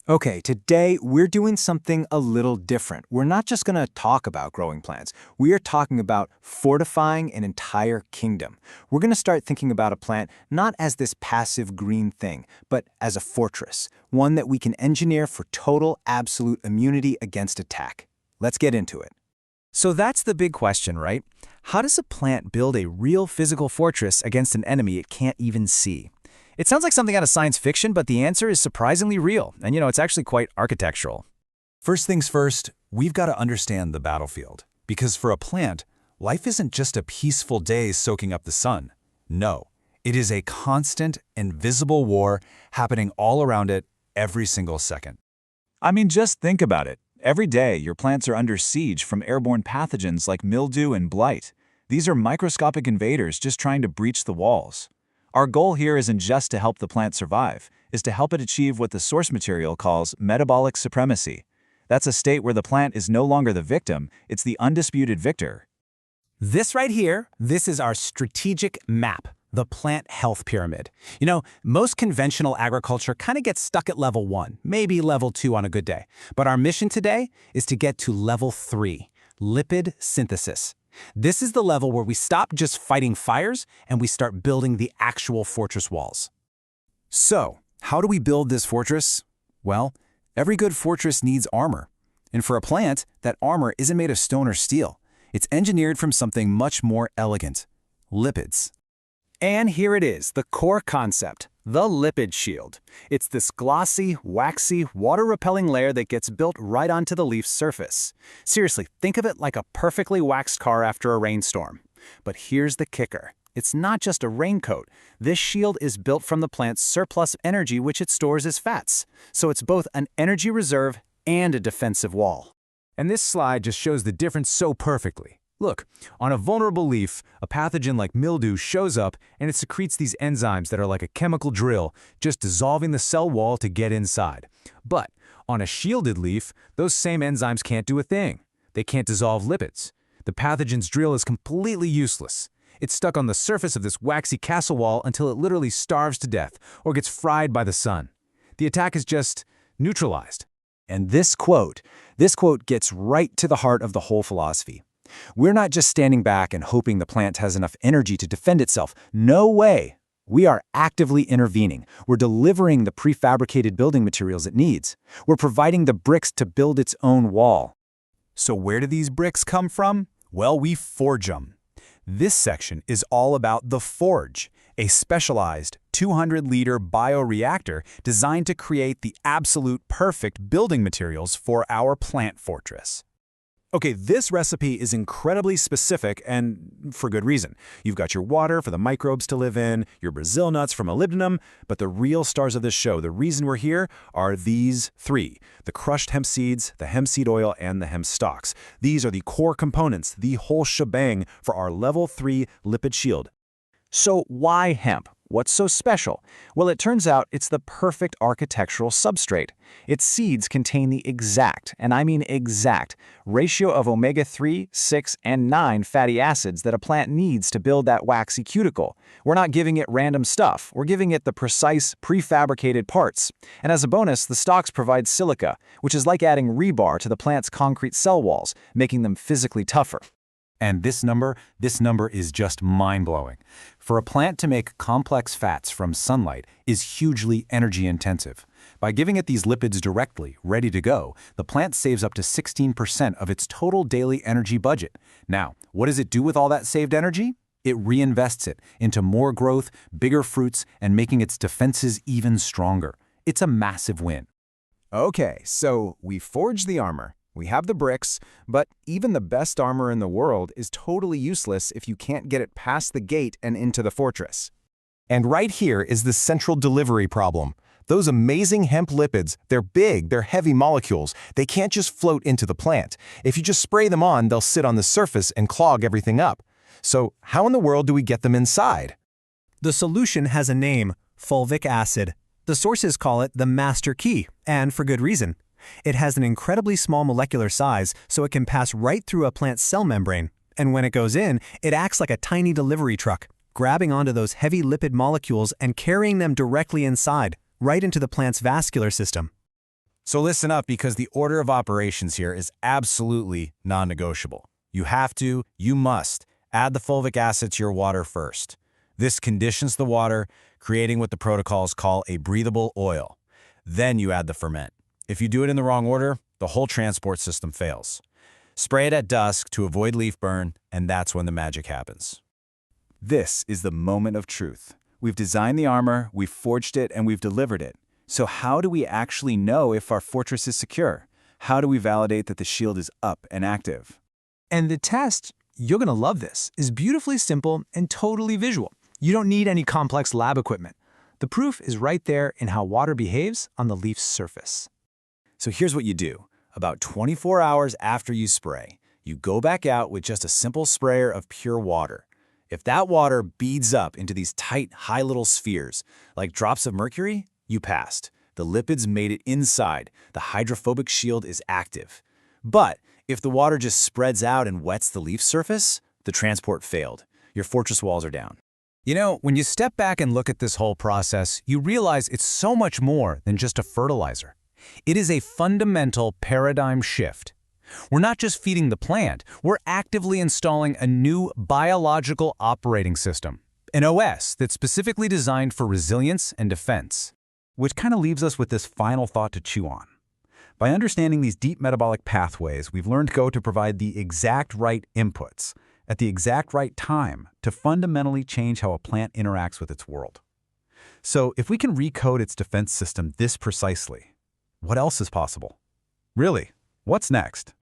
Okay, today we're doing something a little different. We're not just going to talk about growing plants. We are talking about fortifying an entire kingdom. We're going to start thinking about a plant not as this passive green thing, but as a fortress, one that we can engineer for total, absolute immunity against attack. Let's get into it. So that's the big question, right? How does a plant build a real physical fortress against an enemy it can't even see? It sounds like something out of science fiction, but the answer is surprisingly real, and it's actually quite architectural. First things first, we've got to understand the battlefield. Because for a plant, life isn't just a peaceful day soaking up the sun. No, it is a constant, invisible war happening all around it every single second. I mean, just think about it. Every day, your plants are under siege from airborne pathogens like mildew and blight. These are microscopic invaders just trying to breach the walls. Our goal here isn't just to help the plant survive, is to help it achieve what the source material calls metabolic supremacy. That's a state where the plant is no longer the victim, it's the undisputed victor. This right here, this is our strategic map, the plant health pyramid. Most conventional agriculture kind of gets stuck at level 1, maybe level 2 on a good day. But our mission today is to get to level 3, lipid synthesis. This is the level where we stop just fighting fires and we start building the actual fortress walls. So, how do we build this fortress? Well, every good fortress needs armor. And for a plant, that armor isn't made of stone or steel. It's engineered from something much more elegant: lipids. And here it is, the core concept, the lipid shield. It's this glossy, waxy, water-repelling layer that gets built right onto the leaf's surface. Seriously, think of it like a perfectly waxed car after a rainstorm. But here's the kicker. It's not just a raincoat. This shield is built from the plant's surplus energy, which it stores as fats. So it's both an energy reserve and a defensive wall. And this slide just shows the difference so perfectly. Look, on a vulnerable leaf, a pathogen like mildew shows up and it secretes these enzymes that are like a chemical drill, just dissolving the cell wall to get inside. But on a shielded leaf, those same enzymes can't do a thing. They can't dissolve lipids. The pathogen's drill is completely useless. It's stuck on the surface of this waxy castle wall until it literally starves to death or gets fried by the sun. The attack is just neutralized. And this quote gets right to the heart of the whole philosophy. We're not just standing back and hoping the plant has enough energy to defend itself. No way! We are actively intervening. We're delivering the prefabricated building materials it needs. We're providing the bricks to build its own wall. So where do these bricks come from? Well, we forge them. This section is all about the forge, a specialized 200-liter bioreactor designed to create the absolute perfect building materials for our plant fortress. Okay, this recipe is incredibly specific and for good reason. You've got your water for the microbes to live in, your Brazil nuts for molybdenum, but the real stars of this show, the reason we're here, are these three: the crushed hemp seeds, the hemp seed oil, and the hemp stalks. These are the core components, the whole shebang for our level 3 lipid shield. So why hemp? What's so special? Well, it turns out it's the perfect architectural substrate. Its seeds contain the exact, and I mean exact, ratio of omega-3, 6, and 9 fatty acids that a plant needs to build that waxy cuticle. We're not giving it random stuff. We're giving it the precise, prefabricated parts. And as a bonus, the stalks provide silica, which is like adding rebar to the plant's concrete cell walls, making them physically tougher. And this number is just mind-blowing. For a plant to make complex fats from sunlight is hugely energy-intensive. By giving it these lipids directly, ready to go, the plant saves up to 16% of its total daily energy budget. Now, what does it do with all that saved energy? It reinvests it into more growth, bigger fruits, and making its defenses even stronger. It's a massive win. Okay, so we forged the armor. We have the bricks, but even the best armor in the world is totally useless if you can't get it past the gate and into the fortress. And right here is the central delivery problem. Those amazing hemp lipids, they're big, they're heavy molecules. They can't just float into the plant. If you just spray them on, they'll sit on the surface and clog everything up. So how in the world do we get them inside? The solution has a name: fulvic acid. The sources call it the master key, and for good reason. It has an incredibly small molecular size, so it can pass right through a plant's cell membrane. And when it goes in, it acts like a tiny delivery truck, grabbing onto those heavy lipid molecules and carrying them directly inside, right into the plant's vascular system. So listen up, because the order of operations here is absolutely non-negotiable. You must add the fulvic acid to your water first. This conditions the water, creating what the protocols call a breathable oil. Then you add the ferment. If you do it in the wrong order, the whole transport system fails. Spray it at dusk to avoid leaf burn, and that's when the magic happens. This is the moment of truth. We've designed the armor, we've forged it, and we've delivered it. So how do we actually know if our fortress is secure? How do we validate that the shield is up and active? And the test, you're going to love this, is beautifully simple and totally visual. You don't need any complex lab equipment. The proof is right there in how water behaves on the leaf's surface. So here's what you do. About 24 hours after you spray, you go back out with just a simple sprayer of pure water. If that water beads up into these tight, high little spheres, like drops of mercury, you passed. The lipids made it inside. The hydrophobic shield is active. But if the water just spreads out and wets the leaf surface, the transport failed. Your fortress walls are down. You know, when you step back and look at this whole process, you realize it's so much more than just a fertilizer. It is a fundamental paradigm shift. We're not just feeding the plant, we're actively installing a new biological operating system, an OS that's specifically designed for resilience and defense. Which kind of leaves us with this final thought to chew on. By understanding these deep metabolic pathways, we've learned Go to provide the exact right inputs at the exact right time to fundamentally change how a plant interacts with its world. So if we can recode its defense system this precisely, what else is possible? Really, what's next?